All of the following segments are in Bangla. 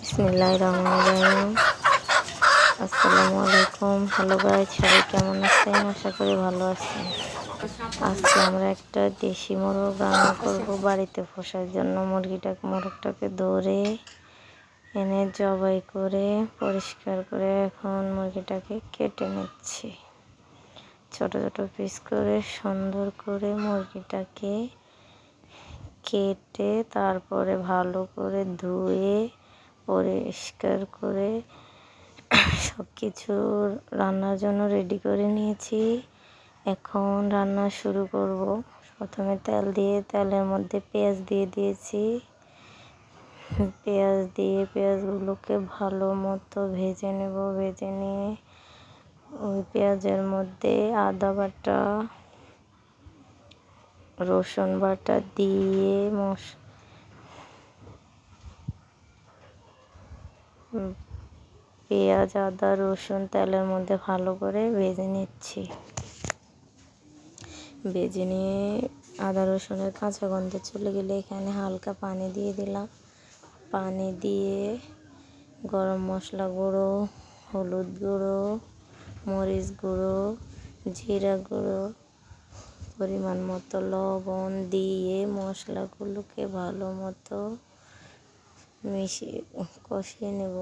বিসমিল্লাহির রহমানির রহিম। আসসালামু আলাইকুম। হ্যালো গাইস, সবাই কেমন আছেন? আশা করি ভালো আছেন। আজকে আমরা একটা দেশি মোরগ রান্না করব বাড়িতে পোষার জন্য। মোরগটাকে ধরে এনে জবাই করে পরিষ্কার করে এখন মুরগিটাকে কেটে নিচ্ছি। ছোট ছোট পিস করে সুন্দর করে মুরগিটাকে কেটে তারপরে ভালো করে ধুয়ে পরিষ্কার করে সব কিছু রান্নার জন্য রেডি করে নিয়েছি। এখন রান্না শুরু করব। প্রথমে তেল দিয়ে তেলের মধ্যে পেঁয়াজ দিয়ে দিয়েছি। পেঁয়াজ দিয়ে পেঁয়াজগুলোকে ভালো মতো ভেজে নেব। ভেজে নিয়ে ওই পেঁয়াজের মধ্যে আদা বাটা, রসুন বাটা দিয়ে পেঁয়াজ আদা রসুন তেলের মধ্যে ভালো করে ভেজে নিচ্ছি। ভেজে নিয়ে আদা রসুনের কাঁচা গন্ধ চলে গেলে এখানে হালকা পানি দিয়ে দিলাম। পানি দিয়ে গরম মশলা গুঁড়ো, হলুদ গুঁড়ো, মরিচ গুঁড়ো, জিরা গুঁড়ো, পরিমাণ মতো লবণ দিয়ে মশলাগুলোকে ভালো মতো কষিয়ে নেব।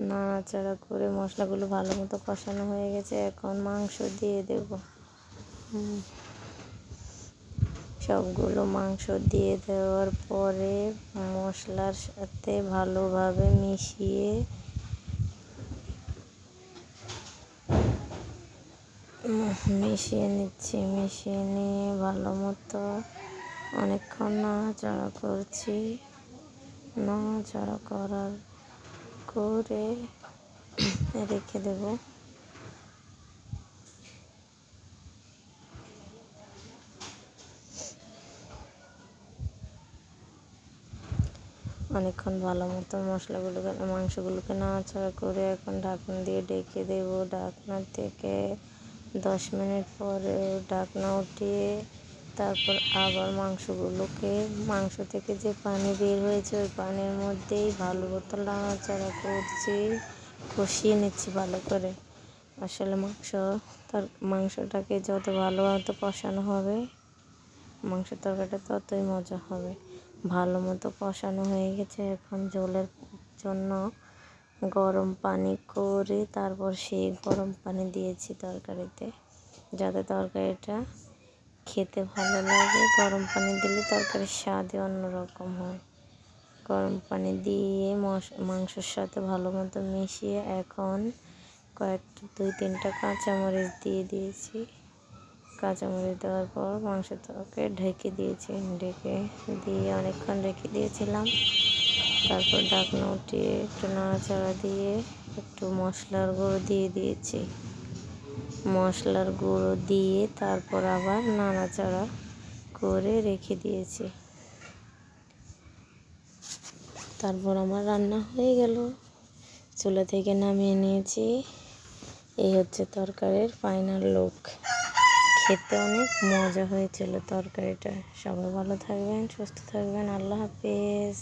নাড়াচাড়া করে মশলাগুলো ভালো মতো কষানো হয়ে গেছে। এখন মাংস দিয়ে দেব। সবগুলো মাংস দিয়ে দেওয়ার পরে মশলার সাথে ভালোভাবে মিশিয়ে নিচ্ছি। মিশিয়ে নিয়ে ভালো মতো অনেকক্ষণ নাড়াচাড়া করছি। নাড়াচাড়া করে রেখে দেব। অনেকক্ষণ ভালো মতো মাংসগুলোকে নাড়াচাড়া করে এখন ঢাকনা দিয়ে ঢেকে দেব। ঢাকনা থেকে 10 মিনিট পরে ঢাকনা উঠিয়ে তারপর আবার মাংস থেকে যে পানি বের হয়েছে ওই পানির মধ্যেই ভালো মতো নাড়াচাড়া করছি, কষিয়ে নিচ্ছি ভালো করে। আসলে মাংসটাকে যত ভালো মতো কষানো হবে মাংসের তরকারিটা ততই মজা হবে। ভালো মতো কষানো হয়ে গেছে। এখন ঝোলের জন্য গরম পানি করে তারপর সেই গরম পানি দিয়েছি তরকারিতে, যাতে তরকারিটা খেতে ভালো লাগে। গরম পানি দিলে তরকারির স্বাদই অন্যরকম হয়। গরম পানি দিয়ে মাংসের সাথে ভালো মতো মিশিয়ে এখন 2-3টা কাঁচামরিচ দিয়ে দিয়েছি। কাঁচামরিচ দেওয়ার পর মাংসটাকে ঢেকে দিয়েছি। ঢেকে দিয়ে অনেকক্ষণ রেখে দিয়েছিলাম। তারপর ঢাকনা উঠিয়ে একটু নাড়াচাড়া দিয়ে একটু মশলার গুঁড়ো দিয়ে দিয়েছি। মশলার গুঁড়ো দিয়ে তারপর আবার নাড়াচাড়া করে রেখে দিয়েছি। তারপর আমার রান্না হয়ে গেল। চুলা থেকে নামিয়ে নিয়েছি। এই হচ্ছে তরকারির ফাইনাল লুক। খেতে অনেক মজা হয়েছিল তরকারিটা। সবাই ভালো থাকবেন, সুস্থ থাকবেন। আল্লাহ হাফেজ।